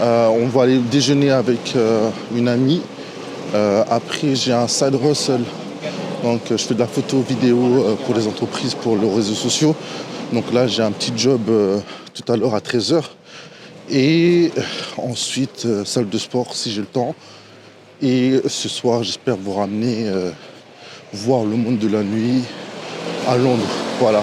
On va aller déjeuner avec une amie. Après, j'ai un side hustle. Donc, je fais de la photo vidéo pour les entreprises, pour les réseaux sociaux. Donc là, j'ai un petit job tout à l'heure à 13h. Et ensuite, salle de sport si j'ai le temps. Et ce soir, j'espère vous ramener voir le monde de la nuit à Londres. Voilà.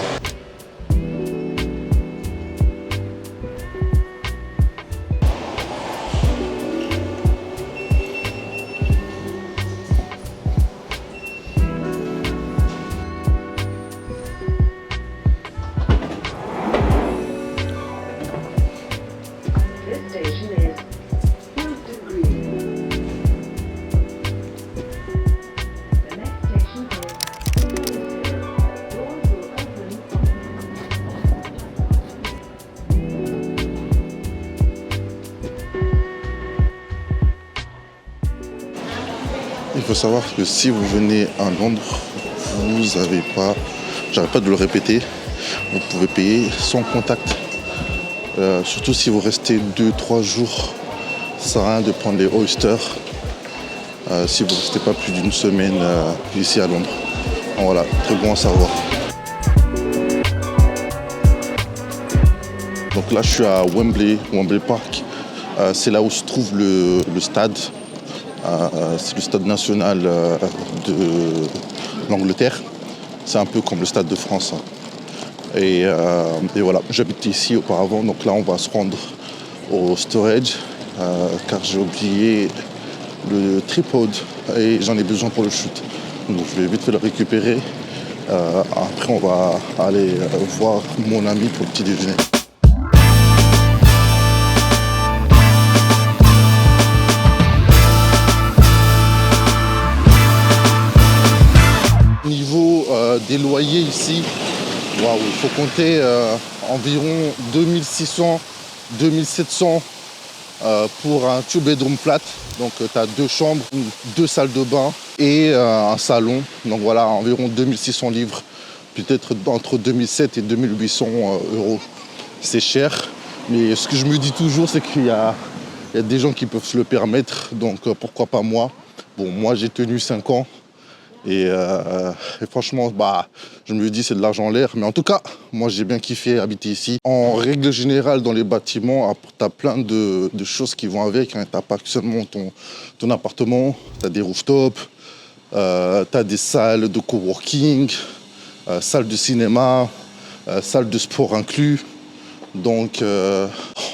Il faut savoir que si vous venez à Londres, vous n'avez pas, j'arrête pas de le répéter, vous pouvez payer sans contact. Surtout si vous restez 2-3 jours, ça sert à rien de prendre les oysters si vous ne restez pas plus d'une semaine ici à Londres. Donc voilà, très bon à savoir. Donc là je suis à Wembley Park. C'est là où se trouve le stade. C'est le stade national de l'Angleterre. C'est un peu comme le stade de France. Et voilà, j'habitais ici auparavant. Donc là, on va se rendre au storage car j'ai oublié le tripod et j'en ai besoin pour le shoot. Donc je vais vite fait le récupérer. Après, on va aller voir mon ami pour le petit déjeuner. Niveau des loyers ici, waouh, il faut compter environ 2600-2700 pour un two bedroom flat. Donc tu as 2 chambres, 2 salles de bain et un salon. Donc voilà, environ 2600 livres, peut-être entre 2700 et 2800 euros. C'est cher, mais ce que je me dis toujours, c'est qu'il y a des gens qui peuvent se le permettre, donc pourquoi pas moi. Bon, moi j'ai tenu 5 ans. Et franchement, je me dis c'est de l'argent en l'air. Mais en tout cas, moi j'ai bien kiffé habiter ici. En règle générale, dans les bâtiments, tu as plein de choses qui vont avec. Hein. Tu n'as pas seulement ton appartement, tu as des rooftops, tu as des salles de coworking, salles de cinéma, salles de sport inclus. Donc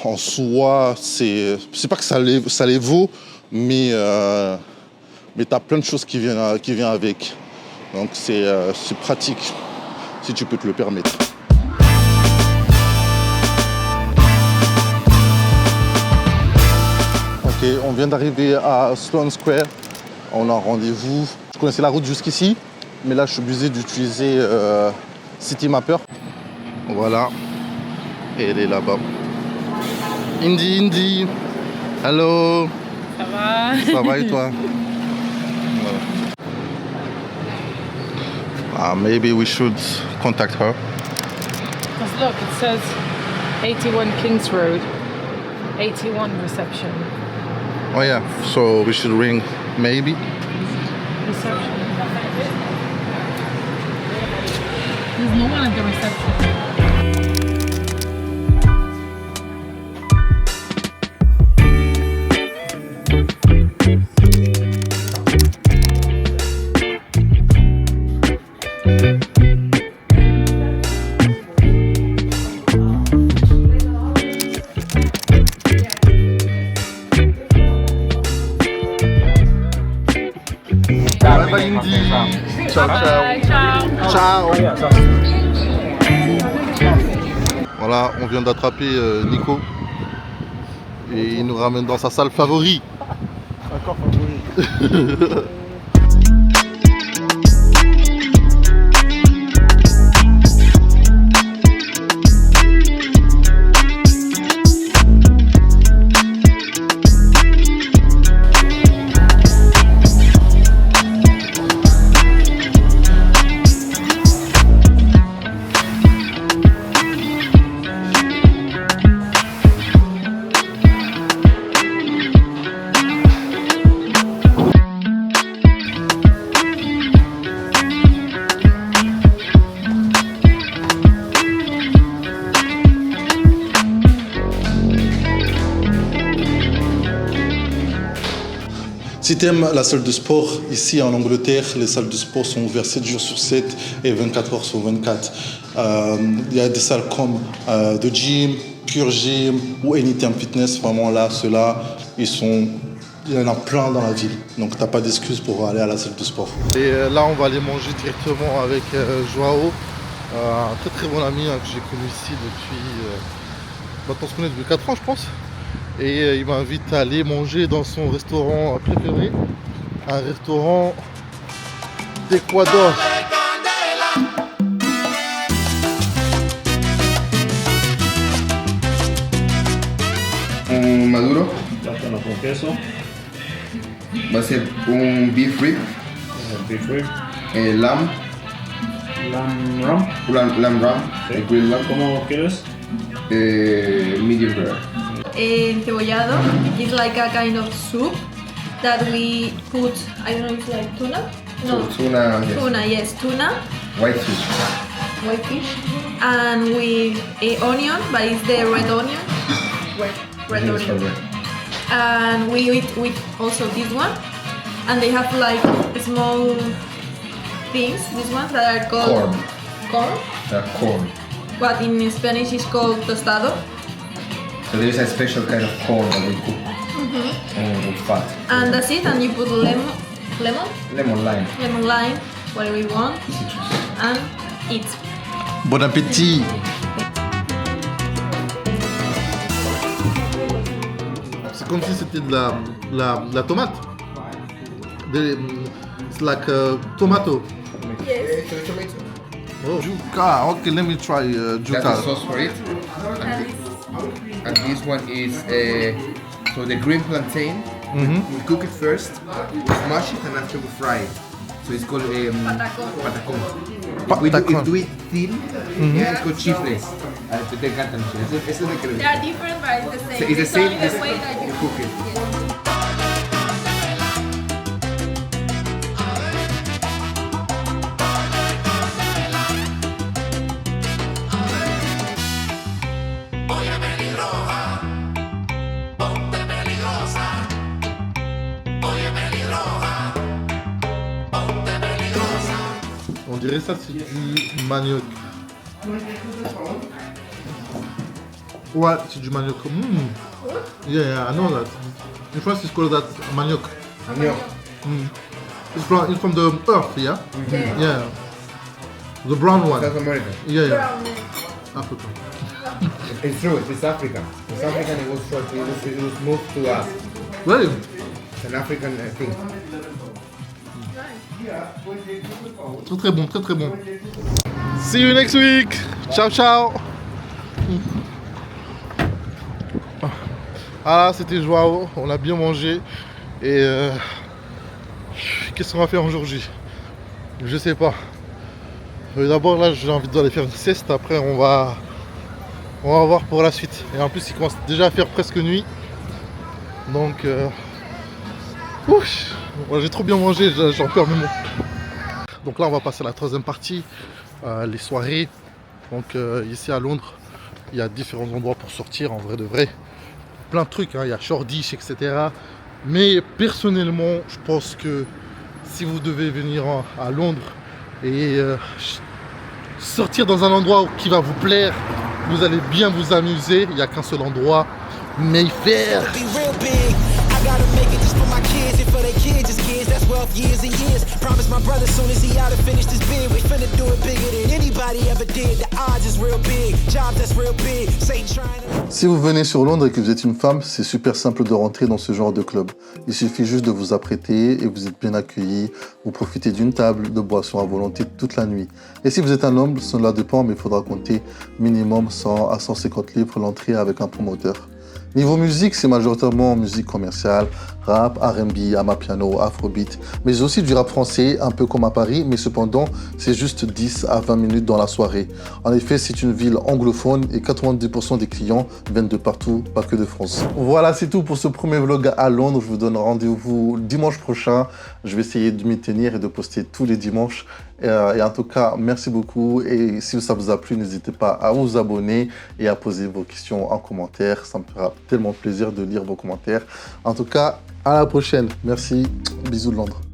en soi, c'est pas que ça les vaut, mais tu as plein de choses qui viennent avec. Donc c'est pratique, si tu peux te le permettre. Ok, on vient d'arriver à Sloane Square. On a un rendez-vous. Je connaissais la route jusqu'ici, mais là je suis obligé d'utiliser City Mapper. Voilà, et elle est là-bas. Indy, hello. Ça va? Ça va et toi? Maybe we should contact her. Because look, it says 81 Kings Road, 81 reception. Oh yeah, so we should ring maybe. Reception. There's no one at the reception. Bye bye Indy. Ciao Bye, ciao. Ciao. Voilà, on vient d'attraper Nico. Et il nous ramène dans sa salle favorite. Encore favori. Si tu aimes la salle de sport, ici en Angleterre, les salles de sport sont ouvertes 7 jours sur 7 et 24 heures sur 24. Il y a des salles comme The Gym, Pure Gym ou Anytime Fitness. Vraiment là, ceux-là, il y en a plein dans la ville. Donc tu n'as pas d'excuse pour aller à la salle de sport. Et là, on va aller manger directement avec Joao, un très très bon ami que j'ai connu ici depuis... maintenant, on se connaît depuis 4 ans, je pense. Et il m'invite à aller manger dans son restaurant préféré, un restaurant d'Équateur. Un maduro, Plátano con queso, va a ser un beef rib, beef rib, lamb, lamb ram, Sí. grilled lamb, ¿Cómo quieres? medium rare. Encebollado is like a kind of soup that we put, I don't know if it's like tuna? No, Tuna, yes. tuna, yes, tuna, White fish. white fish, and with onion, but it's the red onion, red Yes, onion. correct. And we eat with also this one, and they have like small things, these ones that are called corn, Corn. what in Spanish is called tostado. So there is a special kind of corn that we cook with fat. And that's it, and you put lemon, Lemon lime. whatever you want, and eat. Bon appétit! C'est comme si c'était de la tomate. It's like tomato. Yes. Oh, juca. Okay, let me try That's the juca. sauce for it. And this one is so the green plantain. We cook it first, we smash it, and after we fry it. So it's called patacón. We do it thin. Yeah, it's called chifles. Te encantan los chiles. Eso es de que They are different, but it's the same. it's the same. only the way that You you cook it. On dirait ça, c'est du manioc. Ouais, c'est du manioc. Yeah, I know that. In France, it's called that manioc. Manioc. It's from the earth, yeah? Yeah. The brown one. South America. Yeah. Africa. It's true. It's African. It's African. It was short. It was moved to us. Really? It's an African thing. Très très bon, très très bon. See you next week. Ciao ciao. Ah là, c'était Joao, on a bien mangé. Et qu'est-ce qu'on va faire aujourd'hui? Je sais pas. D'abord là, j'ai envie d'aller faire une sieste. Après, on va voir pour la suite. Et en plus, il commence déjà à faire presque nuit. Donc, ouais, j'ai trop bien mangé, j'en perds mes mots. Donc là, on va passer à la troisième partie, les soirées. Donc ici à Londres, il y a différents endroits pour sortir, en vrai de vrai. Plein de trucs, hein. Il y a Shoreditch, etc. Mais personnellement, je pense que si vous devez venir à Londres et sortir dans un endroit qui va vous plaire, vous allez bien vous amuser. Il n'y a qu'un seul endroit, Mayfair. Be real big. I gotta make it just for my kids and for their kids, just kids. That's wealth years and years. Promise my brother soon as he out to finish this bid, we finna do it bigger than anybody ever did. The odds is real big. Jobs that's real big. Satan trying to. Si vous venez sur Londres et que vous êtes une femme, c'est super simple de rentrer dans ce genre de club. Il suffit juste de vous apprêter et vous êtes bien accueillis. Vous profitez d'une table de boissons à volonté toute la nuit. Et si vous êtes un homme, cela dépend, mais il faudra compter minimum 100 à 150 livres l'entrée avec un promoteur. Niveau musique, c'est majoritairement musique commerciale, rap, R&B, amapiano, afrobeat, mais aussi du rap français, un peu comme à Paris, mais cependant, c'est juste 10 à 20 minutes dans la soirée. En effet, c'est une ville anglophone et 90% des clients viennent de partout, pas que de France. Voilà, c'est tout pour ce premier vlog à Londres. Je vous donne rendez-vous dimanche prochain. Je vais essayer de m'y tenir et de poster tous les dimanches. Et en tout cas, merci beaucoup. Et si ça vous a plu, n'hésitez pas à vous abonner et à poser vos questions en commentaire. Ça me fera tellement plaisir de lire vos commentaires. En tout cas, à la prochaine. Merci. Bisous de Londres.